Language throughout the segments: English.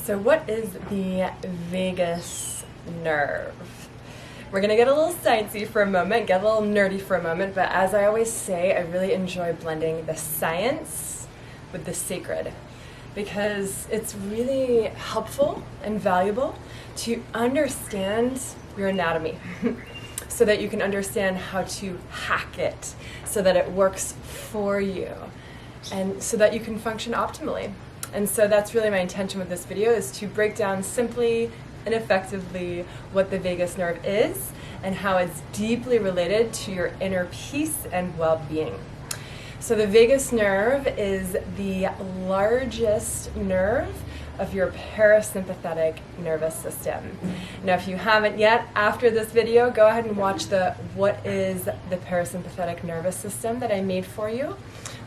So what is the vagus nerve? We're going to get a little sciencey for a moment, get a little nerdy for a moment, but as I always say, I really enjoy blending the science with the sacred because it's really helpful and valuable to understand your anatomy so that you can understand how to hack it so that it works for you and so that you can function optimally. And so that's really my intention with this video, is to break down simply and effectively what the vagus nerve is and how it's deeply related to your inner peace and well-being. So the vagus nerve is the largest nerve of your parasympathetic nervous system. Now, if you haven't yet, after this video, go ahead and watch the What is the Parasympathetic Nervous System that I made for you.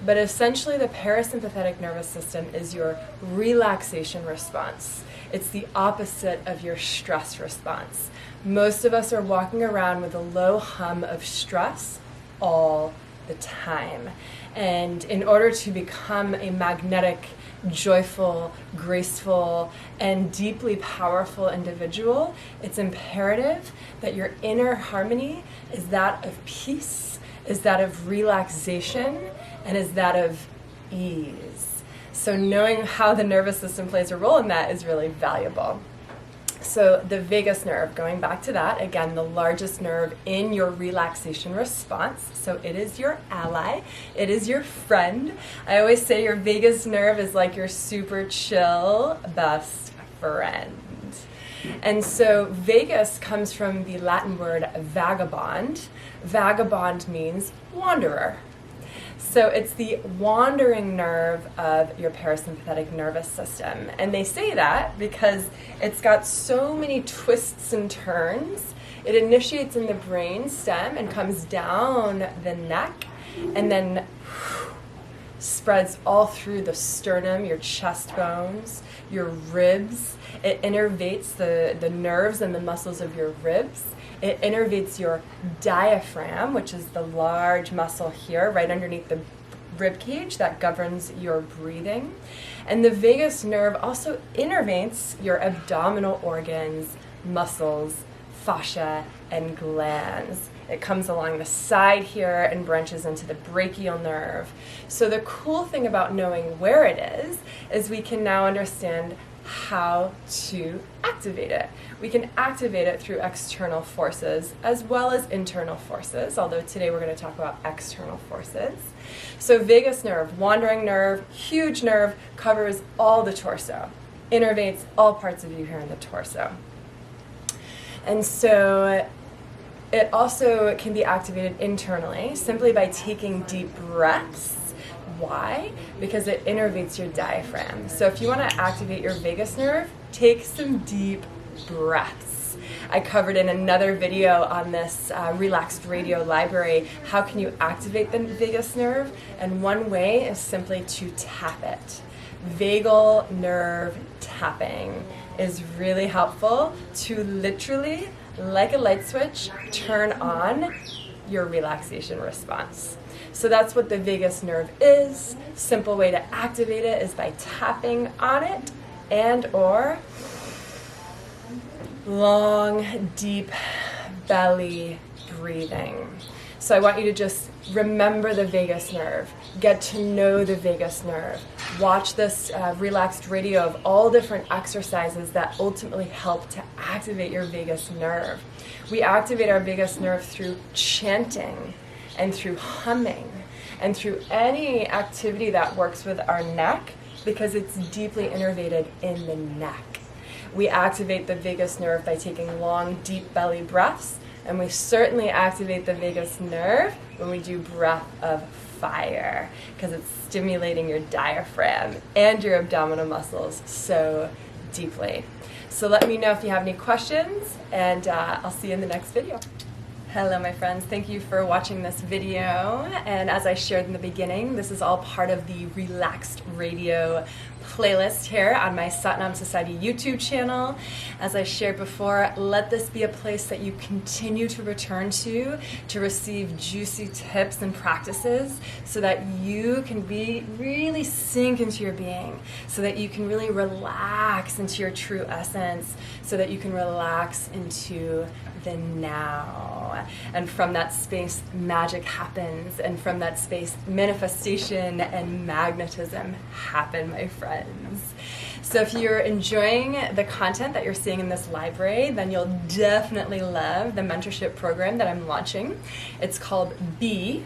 But essentially, the parasympathetic nervous system is your relaxation response. It's the opposite of your stress response. Most of us are walking around with a low hum of stress all the time. And in order to become a magnetic, joyful, graceful, and deeply powerful individual, it's imperative that your inner harmony is that of peace, is that of relaxation, and is that of ease. So knowing how the nervous system plays a role in that is really valuable. So the vagus nerve, going back to that, again, the largest nerve in your relaxation response. So it is your ally, it is your friend. I always say your vagus nerve is like your super chill best friend. And so vagus comes from the Latin word vagabond. Vagabond means wanderer. So it's the wandering nerve of your parasympathetic nervous system. And they say that because it's got so many twists and turns. It initiates in the brain stem and comes down the neck and then spreads all through the sternum, your chest bones, your ribs. It innervates the nerves and the muscles of your ribs. It innervates your diaphragm, which is the large muscle here right underneath the rib cage that governs your breathing. And the vagus nerve also innervates your abdominal organs, muscles, fascia, and glands. It comes along the side here and branches into the brachial nerve. So the cool thing about knowing where it is we can now understand how to activate it. We can activate it through external forces as well as internal forces, although today we're going to talk about external forces. So vagus nerve, wandering nerve, huge nerve, covers all the torso, innervates all parts of you here in the torso. And so it also can be activated internally simply by taking deep breaths. Why? Because it innervates your diaphragm. So if you want to activate your vagus nerve, take some deep breaths. I covered in another video on this relaxed radio library, how can you activate the vagus nerve? And one way is simply to tap it. Vagal nerve tapping is really helpful to literally, like a light switch, turn on your relaxation response. So that's what the vagus nerve is. Simple way to activate it is by tapping on it and or long, deep belly breathing. So I want you to just remember the vagus nerve, get to know the vagus nerve, watch this relaxed radio of all different exercises that ultimately help to activate your vagus nerve. We activate our vagus nerve through chanting and through humming and through any activity that works with our neck because it's deeply innervated in the neck. We activate the vagus nerve by taking long, deep belly breaths, and we certainly activate the vagus nerve when we do breath of fire because it's stimulating your diaphragm and your abdominal muscles so deeply. So let me know if you have any questions, and I'll see you in the next video. Hello my friends, thank you for watching this video, and as I shared in the beginning, this is all part of the Relaxed Radio playlist here on my Satnam Society YouTube channel. As I shared before, let this be a place that you continue to return to receive juicy tips and practices so that you can really sink into your being, so that you can really relax into your true essence, so that you can relax into the now. And from that space, magic happens. And from that space, manifestation and magnetism happen, my friends. So if you're enjoying the content that you're seeing in this library, then you'll definitely love the mentorship program that I'm launching. It's called BE,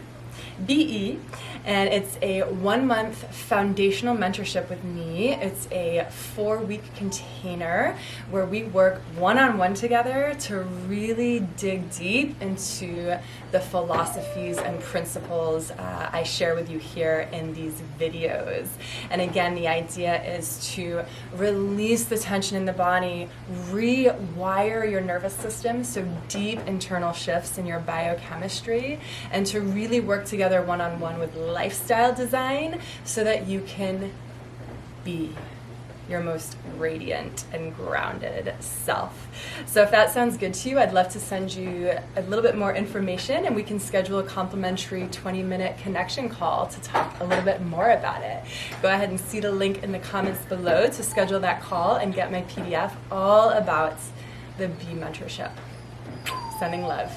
and it's a 1-month foundational mentorship with me. It's a 4-week container where we work one-on-one together to really dig deep into the philosophies and principles I share with you here in these videos. And again, the idea is to release the tension in the body, rewire your nervous system, so deep internal shifts in your biochemistry, and to really work together one-on-one with lifestyle design so that you can be your most radiant and grounded self. So if that sounds good to you, I'd love to send you a little bit more information, and we can schedule a complimentary 20-minute connection call to talk a little bit more about it. Go ahead and see the link in the comments below to schedule that call and get my PDF all about the Bee mentorship. Sending love.